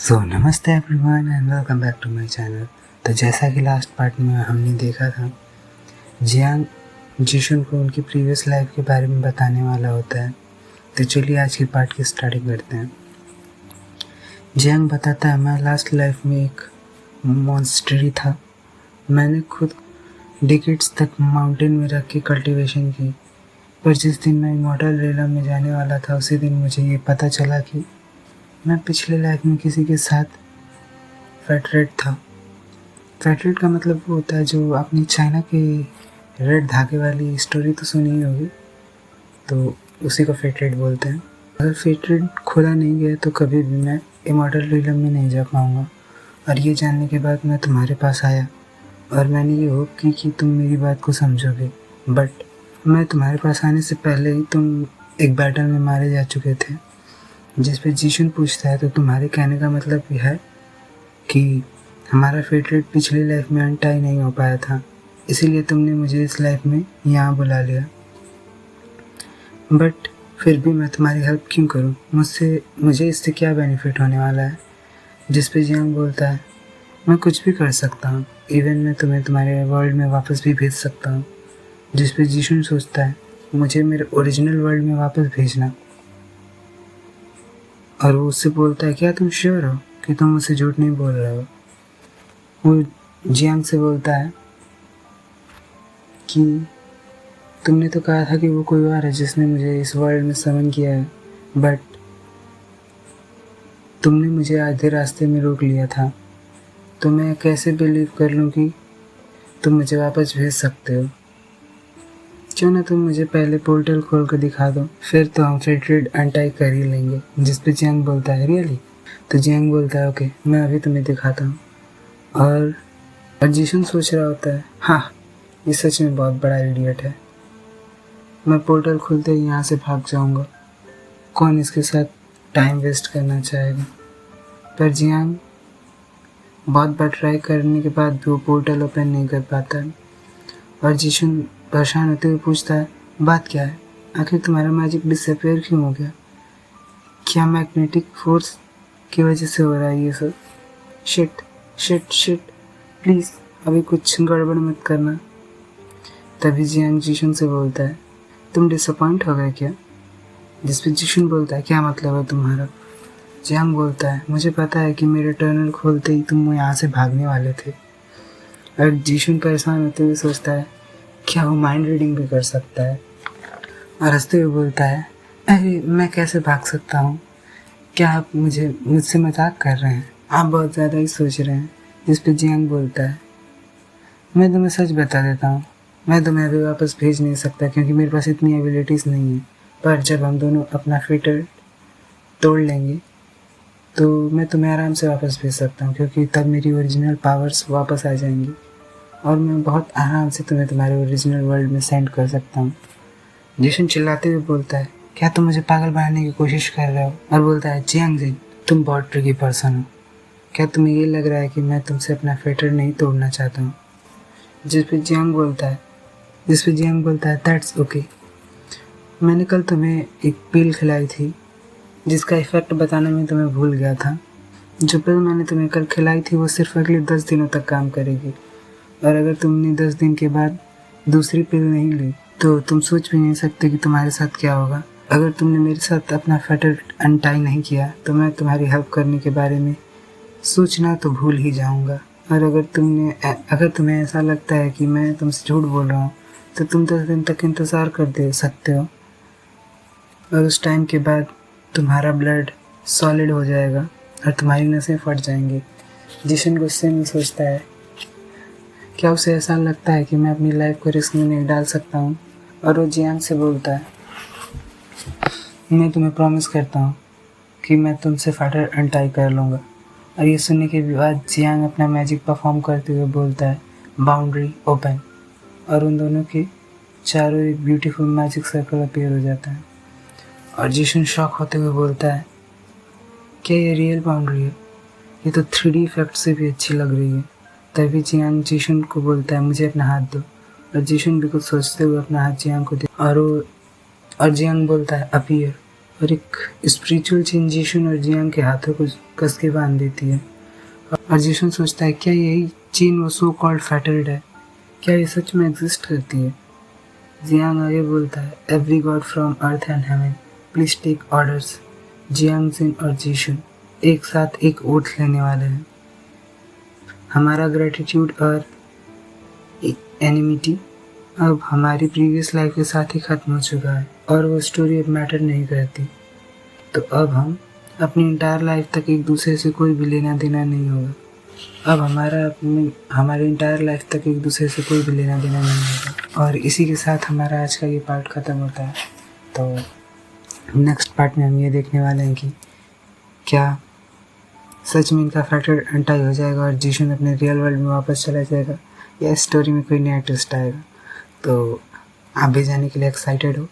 नमस्ते everyone and welcome back to my channel. तो जैसा कि लास्ट पार्ट में हमने देखा था, जियांग जिशुन को उनकी प्रीवियस लाइफ के बारे में बताने वाला होता है। तो चलिए आज की पार्ट की स्टार्टिंग करते हैं। जियांग बताता है, मैं लास्ट लाइफ में एक मॉन्स्टरी था। मैंने खुद डिकेड्स तक माउंटेन में रख के कल्टीवेशन की, पर जिस दिन मैं इमॉर्टल रेलम में जाने वाला था उसी दिन मुझे ये पता चला कि मैं पिछले लाइफ में किसी के साथ फैट रेड था। फैट रेड का मतलब वो होता है जो आपने चाइना के रेड धागे वाली स्टोरी तो सुनी ही होगी, तो उसी को फैट रेड बोलते हैं। अगर फैट रेड खोला नहीं गया तो कभी भी मैं इमॉर्टल रेलम में नहीं जा पाऊँगा। और ये जानने के बाद मैं तुम्हारे पास आया और मैंने ये होप की कि तुम मेरी बात को समझोगे, बट मैं तुम्हारे पास आने से पहले ही तुम एक बैटल में मारे जा चुके थे। जिस पे जिशुन पूछता है, तो तुम्हारे कहने का मतलब यह है कि हमारा फेट रेट पिछली लाइफ में अनटाई नहीं हो पाया था, इसीलिए तुमने मुझे इस लाइफ में यहाँ बुला लिया। बट फिर भी मैं तुम्हारी हेल्प क्यों करूँ? मुझे इससे क्या बेनिफिट होने वाला है? जिस पे जियांग बोलता है, मैं कुछ भी कर सकता हूँ, इवन मैं तुम्हें तुम्हारे वर्ल्ड में वापस भी भेज सकता हूँ। जिस पे जिशुन सोचता है, मुझे मेरे ओरिजिनल वर्ल्ड में वापस भेजना। और वो उससे बोलता है, क्या तुम श्योर हो कि तुम मुझसे झूठ नहीं बोल रहे हो? वो जियांग से बोलता है कि तुमने तो कहा था कि वो कोई और है जिसने मुझे इस वर्ल्ड में समन किया है, बट तुमने मुझे आधे रास्ते में रोक लिया था। तो मैं कैसे बिलीव कर लूँ कि तुम मुझे वापस भेज सकते हो? क्यों ना तुम मुझे पहले पोर्टल खोल कर दिखा दो, फिर तो हम फेट रेड अनटाई कर ही लेंगे। जिस पे जियांग बोलता है, रियली? तो जियांग बोलता है, ओके, मैं अभी तुम्हें दिखाता हूँ। और जिशुन सोच रहा होता है, हाँ, ये सच में बहुत बड़ा इडियट है। मैं पोर्टल खुलते ही यहाँ से भाग जाऊँगा, कौन इसके साथ टाइम वेस्ट करना चाहेगा? पर जियांग बहुत बार ट्राई करने के बाद भी वो पोर्टल ओपन नहीं कर पाता है। और जिशुन परेशान होते हुए पूछता है, बात क्या है? आखिर तुम्हारा मैजिक डिसअपीयर क्यों हो गया? क्या मैग्नेटिक फोर्स की वजह से हो रहा है ये सब? शिट शिट शिट, प्लीज़ अभी कुछ गड़बड़ मत करना। तभी जियांग जिशुन से बोलता है, तुम डिसअपॉइंट हो गए क्या? जिस पे जिशुन बोलता है, क्या मतलब है तुम्हारा? जियांग बोलता है, मुझे पता है कि मेरे टनल खोलते ही तुम यहाँ से भागने वाले थे। और जिशुन परेशान होते हुए सोचता है, क्या वो माइंड रीडिंग भी कर सकता है? और हंसते हुए बोलता है, अरे मैं कैसे भाग सकता हूँ? क्या आप मुझसे मजाक कर रहे हैं? आप बहुत ज़्यादा ही सोच रहे हैं। जिस पे जियांग बोलता है, मैं तुम्हें सच बता देता हूँ, मैं तुम्हें अभी वापस भेज नहीं सकता क्योंकि मेरे पास इतनी एबिलिटीज़ नहीं है। पर जब हम दोनों अपना फिटर तोड़ लेंगे तो मैं तुम्हें आराम से वापस भेज सकता हूँ, क्योंकि तब मेरी ओरिजिनल पावर्स वापस आ जाएंगी और मैं बहुत आराम से तुम्हें तुम्हारे ओरिजिनल वर्ल्ड में सेंड कर सकता हूँ। जिशन चिल्लाते हुए बोलता है, क्या तुम मुझे पागल बनाने की कोशिश कर रहे हो? और बोलता है, जियांग जी, तुम बहुत ट्रिकी पर्सन हो। क्या तुम्हें ये लग रहा है कि मैं तुमसे अपना फेटर नहीं तोड़ना चाहता हूँ? जिस पे जियांग बोलता है, दैट्स ओके। मैंने कल तुम्हें एक पिल खिलाई थी जिसका इफ़ेक्ट बताने में तुम्हें भूल गया था। जो पिल मैंने तुम्हें कल खिलाई थी वो सिर्फ अगले 10 दिनों तक काम करेगी, और अगर तुमने 10 दिन के बाद दूसरी पिल नहीं ली तो तुम सोच भी नहीं सकते कि तुम्हारे साथ क्या होगा। अगर तुमने मेरे साथ अपना फेटर अनटाई नहीं किया तो मैं तुम्हारी हेल्प करने के बारे में सोचना तो भूल ही जाऊंगा। और अगर तुम्हें ऐसा लगता है कि मैं तुमसे झूठ बोल रहा हूँ तो तुम 10 दिन तक इंतज़ार कर दे सकते हो, और उस टाइम के बाद तुम्हारा ब्लड सॉलिड हो जाएगा और तुम्हारी नसें फट जाएंगी। जिशन गुस्से में सोचता है, क्या उसे ऐसा लगता है कि मैं अपनी लाइफ को रिस्क में नहीं डाल सकता हूँ? और वो जियांग से बोलता है, मैं तुम्हें प्रॉमिस करता हूँ कि मैं तुमसे फाइटर अनटाई कर लूँगा। और ये सुनने के बाद जियांग अपना मैजिक परफॉर्म करते हुए बोलता है, बाउंड्री ओपन, और उन दोनों के चारों एक ब्यूटीफुल मैजिक सर्कल अपीयर हो जाता है। और जिशन शॉक होते हुए बोलता है, क्या ये रियल बाउंड्री है? ये तो 3D इफेक्ट से भी अच्छी लग रही है। तभी जियांग जिशन को बोलता है, मुझे अपना हाथ दो। और जिशन भी कुछ सोचते हुए अपना हाथ जियांग को दे, और जियांग बोलता है, अपीयर। और एक स्पिरिचुअल चेन जीशुन और जियांग के हाथों को कस के बांध देती है। और जीशुन सोचता है क्या यही चेन वो सो कॉल्ड फैटल्ड है, क्या ये सच में एग्जिस्ट करती है। जियांग आगे बोलता है every god from earth and heaven please take orders. Jiang Jin और जीशुन एक साथ एक ओथ लेने वाले हैं। हमारा ग्रेटिट्यूड और एनिमिटी अब हमारी प्रीवियस लाइफ के साथ ही खत्म हो चुका है और वो स्टोरी अब मैटर नहीं करती। तो अब हम अपनी इंटायर लाइफ तक एक दूसरे से कोई भी लेना देना नहीं होगा। अब हमारे इंटायर लाइफ तक एक दूसरे से कोई भी लेना देना नहीं होगा। और इसी के साथ हमारा आज का ये पार्ट ख़त्म होता है। तो नेक्स्ट पार्ट में हम ये देखने वाले हैं कि क्या सच में इनका फैक्टर अनटाई हो जाएगा और जीशुन अपने रियल वर्ल्ड में वापस चला जाएगा, या इस स्टोरी में कोई नया ट्विस्ट आएगा। तो आप भी जाने के लिए एक्साइटेड हो